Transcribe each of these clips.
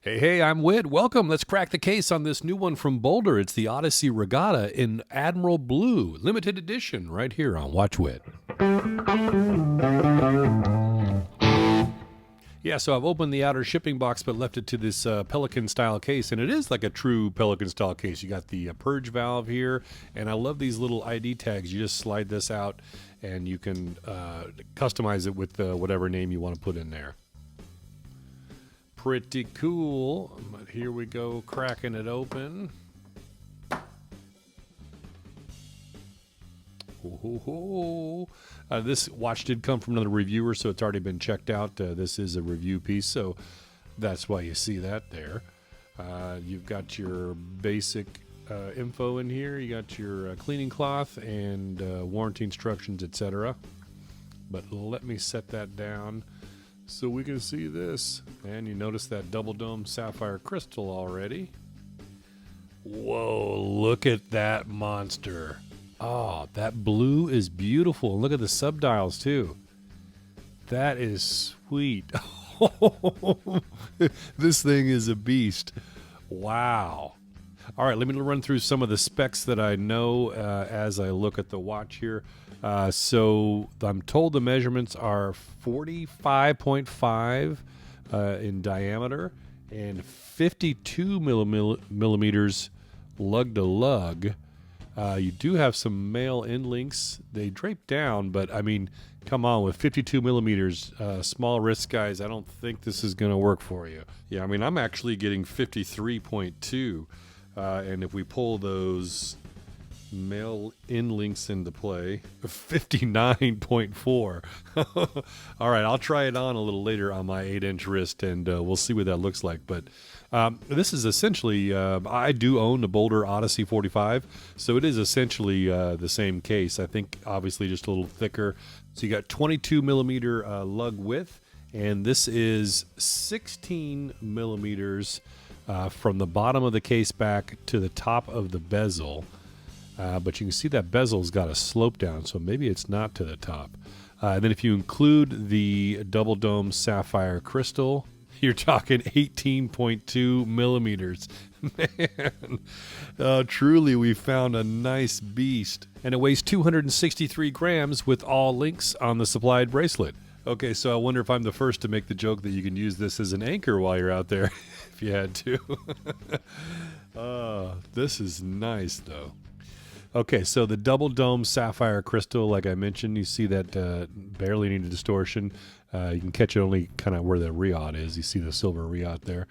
Hey, I'm Whit. Welcome. Let's crack the case on this new one from BOLDR. It's the Odyssey Regatta in Admiral Blue, limited edition, right here on Watch Whit. Yeah, so I've opened the outer shipping box but left it to this Pelican-style case, and it is like a true Pelican-style case. You got the purge valve here, and I love these little ID tags. You just slide this out, and you can customize it with whatever name you want to put in there. Pretty cool, but here we go, cracking it open. This watch did come from another reviewer, so it's already been checked out. This is a review piece, so that's why you see that there. You've got your basic info in here. You got your cleaning cloth and warranty instructions, etc. But let me set that down so we can see this. And you notice that double dome sapphire crystal already. Whoa, look at that monster. Oh, that blue is beautiful. Look at the subdials too. That is sweet. This thing is a beast. Wow. All right, let me run through some of the specs that I know as I look at the watch here. So I'm told the measurements are 45.5 in diameter and 52 millimeters lug to lug. You do have some male end links. They drape down, but I mean, come on, with 52 millimeters, small wrist guys, I don't think this is going to work for you. Yeah, I mean, I'm actually getting 53.2, and if we pull those male end links into play, 59.4. All right, I'll try it on a little later on my 8-inch wrist, and we'll see what that looks like. But this is essentially, I do own the BOLDR Odyssey 45, so it is essentially the same case. I think obviously just a little thicker. So you got 22 millimeter lug width, and this is 16 millimeters from the bottom of the case back to the top of the bezel. But you can see that bezel's got a slope down, so maybe it's not to the top. And then if you include the double dome sapphire crystal, you're talking 18.2 millimeters. Man, truly we found a nice beast. And it weighs 263 grams with all links on the supplied bracelet. Okay, so I wonder if I'm the first to make the joke that you can use this as an anchor while you're out there, if you had to. This is nice, though. Okay, so the double dome sapphire crystal, like I mentioned, you see that barely any distortion. You can catch it only kind of where the riyot is. You see the silver riyot there.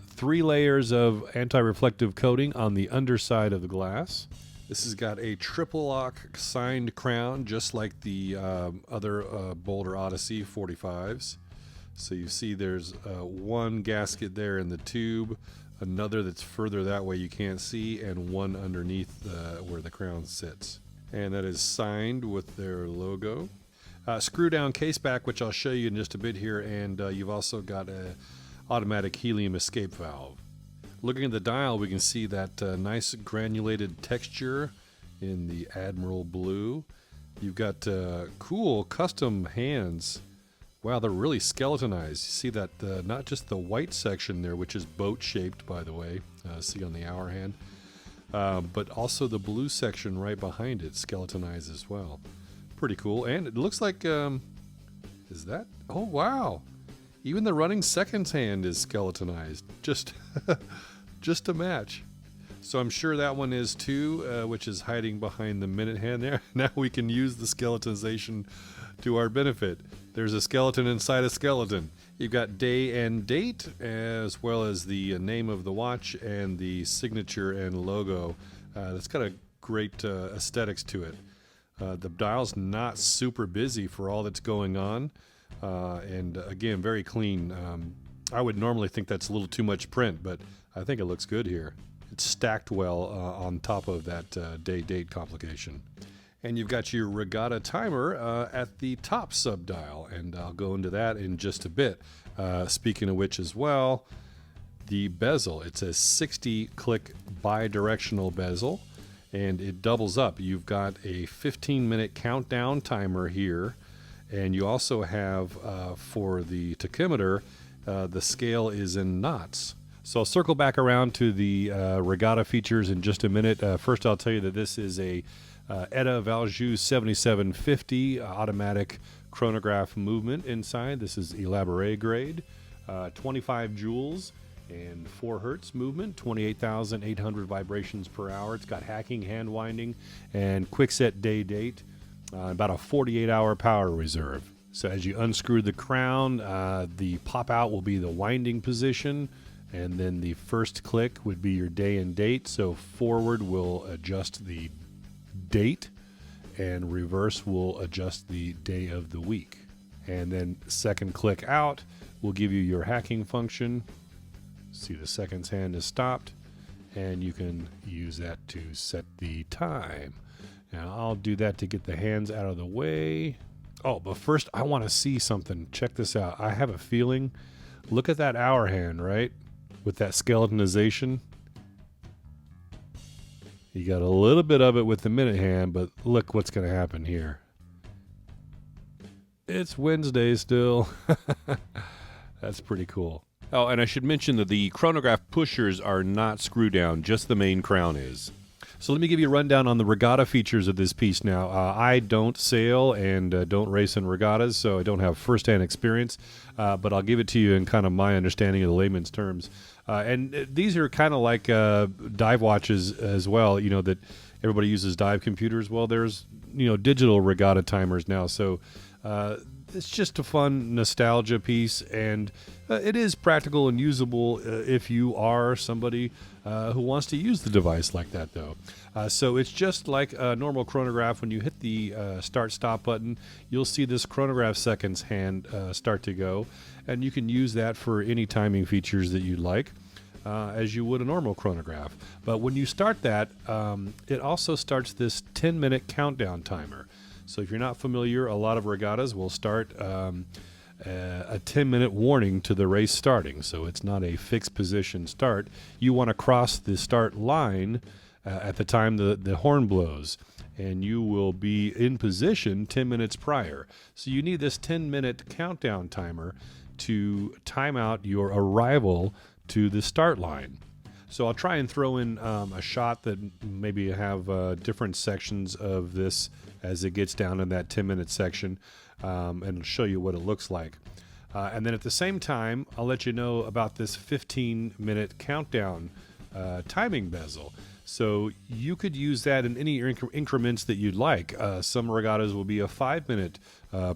3 layers of anti-reflective coating on the underside of the glass. This has got a triple lock signed crown, just like the other BOLDR Odyssey 45s. So you see there's one gasket there in the tube, another that's further that way you can't see, and one underneath where the crown sits. And that is signed with their logo. Screw down caseback, which I'll show you in just a bit here, and you've also got a automatic helium escape valve. Looking at the dial, we can see that nice granulated texture in the Admiral Blue. You've got cool custom hands. Wow, they're really skeletonized. You see that not just the white section there, which is boat-shaped, by the way, see on the hour hand, but also the blue section right behind it, skeletonized as well. Pretty cool. And it looks like, is that? Oh, wow. Even the running seconds hand is skeletonized. Just a match. So I'm sure that one is too, which is hiding behind the minute hand there. Now we can use the skeletonization to our benefit. There's a skeleton inside a skeleton. You've got day and date, as well as the name of the watch and the signature and logo. That's got a great aesthetics to it. The dial's not super busy for all that's going on, and again, very clean. I would normally think that's a little too much print, but I think it looks good here. It's stacked well on top of that day-date complication. And you've got your Regatta Timer at the top subdial, and I'll go into that in just a bit. Speaking of which as well, the bezel. It's a 60-click bi-directional bezel, and it doubles up. You've got a 15-minute countdown timer here, and you also have, for the tachymeter, the scale is in knots. So I'll circle back around to the Regatta features in just a minute. First, I'll tell you that this is a ETA Valjoux 7750 automatic chronograph movement inside. This is elaborate grade, 25 joules and 4 hertz movement, 28,800 vibrations per hour. It's got hacking, hand winding, and quick set day date, about a 48-hour power reserve. So as you unscrew the crown, the pop out will be the winding position, and then the first click would be your day and date. So forward will adjust the date, and reverse will adjust the day of the week. And then second click out will give you your hacking function. See, the seconds hand is stopped, and you can use that to set the time. Now I'll do that to get the hands out of the way. Oh, but first I want to see something. Check this out. I have a feeling, look at that hour hand, right? With that skeletonization. You got a little bit of it with the minute hand, but look what's going to happen here. It's Wednesday still. That's pretty cool. Oh, and I should mention that the chronograph pushers are not screw down, just the main crown is. So let me give you a rundown on the regatta features of this piece now. I don't sail and don't race in regattas, so I don't have first-hand experience, but I'll give it to you in kind of my understanding of the layman's terms. And these are kind of like dive watches as well, you know, that everybody uses dive computers. Well, there's, you know, digital regatta timers now, so it's just a fun nostalgia piece, and it is practical and usable if you are somebody who wants to use the device like that, though. So it's just like a normal chronograph. When you hit the start-stop button, you'll see this chronograph seconds hand start to go, and you can use that for any timing features that you'd like, as you would a normal chronograph. But when you start that, it also starts this 10-minute countdown timer. So if you're not familiar, a lot of regattas will start a 10-minute warning to the race starting. So it's not a fixed position start. You want to cross the start line at the time the horn blows, and you will be in position 10 minutes prior. So you need this 10-minute countdown timer to time out your arrival to the start line. So I'll try and throw in a shot that maybe have different sections of this as it gets down in that 10-minute section, and show you what it looks like. And then at the same time, I'll let you know about this 15-minute countdown timing bezel. So you could use that in any increments that you'd like. Some regattas will be a 5-minute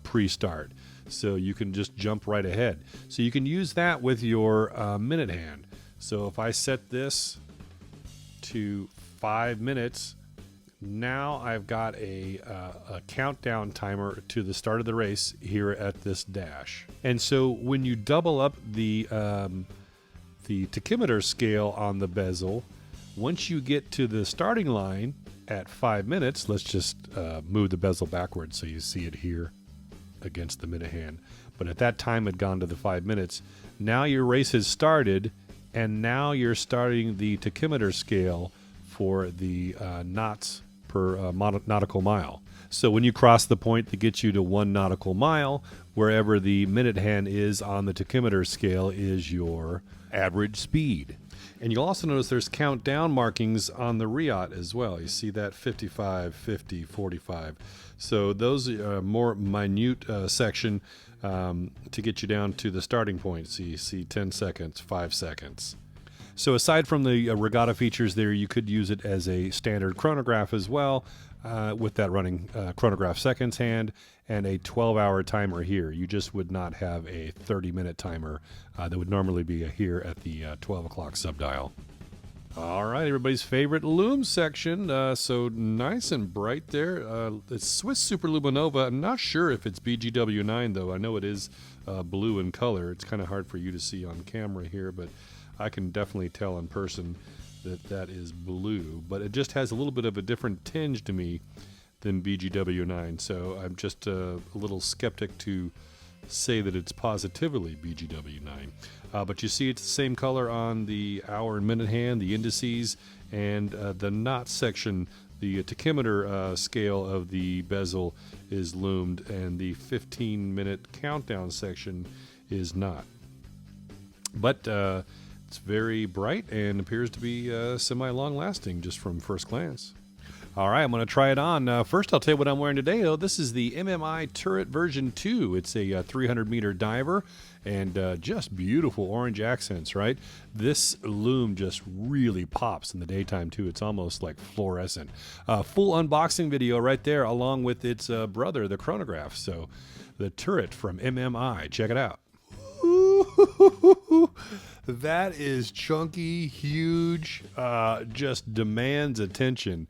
pre-start, so you can just jump right ahead. So you can use that with your minute hand. So if I set this to 5 minutes, now I've got a countdown timer to the start of the race here at this dash. And so when you double up the tachymeter scale on the bezel, once you get to the starting line at 5 minutes, let's just move the bezel backwards so you see it here against the minute hand. But at that time it had gone to the 5 minutes. Now your race has started, and now you're starting the tachymeter scale for the knots per nautical mile. So when you cross the point that gets you to 1 nautical mile, wherever the minute hand is on the tachymeter scale is your average speed. And you'll also notice there's countdown markings on the Regatta as well. You see that 55, 50, 45. So those are more minute section to get you down to the starting point. So you see 10 seconds, 5 seconds. So aside from the regatta features there, you could use it as a standard chronograph as well, with that running chronograph seconds hand and a 12-hour timer here. You just would not have a 30-minute timer that would normally be here at the 12 o'clock subdial. All right, everybody's favorite loom section. So nice and bright there. It's Swiss Superluminova. I'm not sure if it's BGW9, though. I know it is blue in color. It's kind of hard for you to see on camera here, but I can definitely tell in person that that is blue. But it just has a little bit of a different tinge to me than BGW9. So I'm just a little skeptic to say that it's positively BGW9. But you see it's the same color on the hour and minute hand, the indices, and the knot section. The tachymeter scale of the bezel is loomed, and the 15-minute countdown section is not. But It's very bright and appears to be semi-long lasting just from first glance. All right, I'm going to try it on. First, I'll tell you what I'm wearing today, though. This is the MMI Turret version 2. It's a 300-meter diver and just beautiful orange accents, right? This loom just really pops in the daytime, too. It's almost like fluorescent. Full unboxing video right there, along with its brother, the chronograph. So the Turret from MMI. Check it out. That is chunky, huge, just demands attention.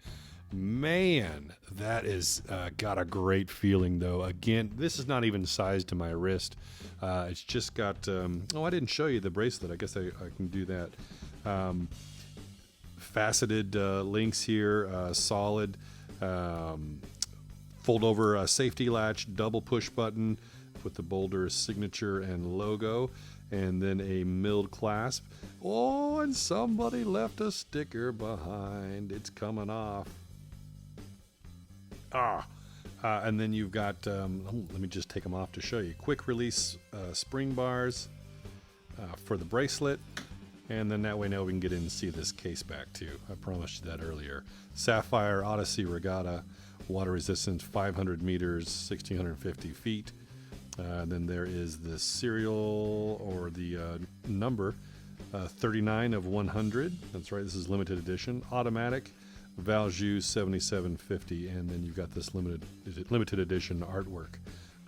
Man, that is got a great feeling, though. Again, this is not even sized to my wrist. It's just got, oh, I didn't show you the bracelet. I guess I can do that. Faceted links here, solid, fold over safety latch, double push button with the BOLDR signature and logo, and then a milled clasp. Oh, and somebody left a sticker behind. It's coming off. And then you've got, let me just take them off to show you. Quick release spring bars for the bracelet. And then that way now we can get in and see this case back too. I promised you that earlier. Sapphire Odyssey Regatta, water resistance 500 meters, 1,650 feet. Then there is the serial or the number 39 of 100. That's right, this is limited edition. Automatic. Valjoux 7750, and then you've got this limited edition artwork.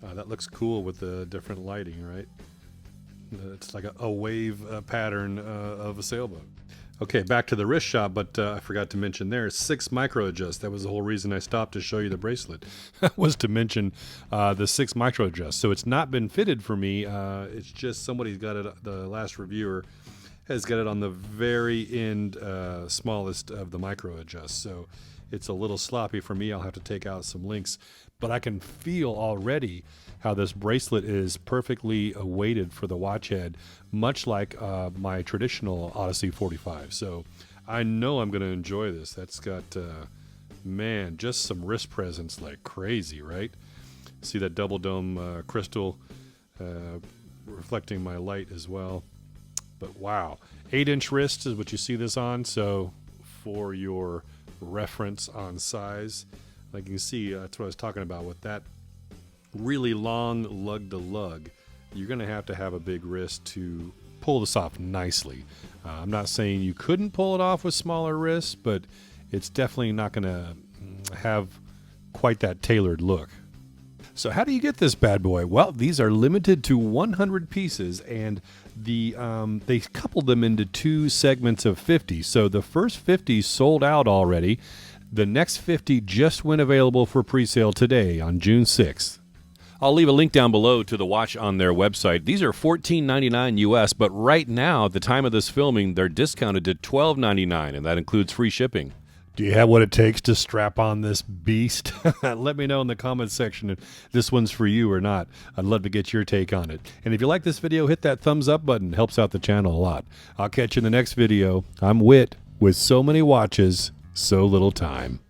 That looks cool with the different lighting, right? It's like a wave pattern of a sailboat. Okay, back to the wrist shot, but I forgot to mention there, 6 micro adjust. That was the whole reason I stopped to show you the bracelet, was to mention the 6 micro adjust. So it's not been fitted for me. It's just somebody's got it, the last reviewer has got it on the very end, smallest of the micro adjusts. So it's a little sloppy for me. I'll have to take out some links, but I can feel already how this bracelet is perfectly weighted for the watch head, much like my traditional Odyssey 45. So I know I'm going to enjoy this. That's got, man, just some wrist presence like crazy, right? See that double dome crystal reflecting my light as well. But wow, 8-inch wrist is what you see this on. So for your reference on size, like you can see, that's what I was talking about with that really long lug to lug. You're going to have a big wrist to pull this off nicely. I'm not saying you couldn't pull it off with smaller wrists, but it's definitely not going to have quite that tailored look. So how do you get this bad boy? Well, these are limited to 100 pieces, and they coupled them into 2 segments of 50. So the first 50 sold out already. The next 50 just went available for pre-sale today on June 6th. I'll leave a link down below to the watch on their website. These are $14.99 US, but right now, at the time of this filming, they're discounted to $12.99, and that includes free shipping. Do you have what it takes to strap on this beast? Let me know in the comments section if this one's for you or not. I'd love to get your take on it. And if you like this video, hit that thumbs up button. It helps out the channel a lot. I'll catch you in the next video. I'm Whit with so many watches, so little time.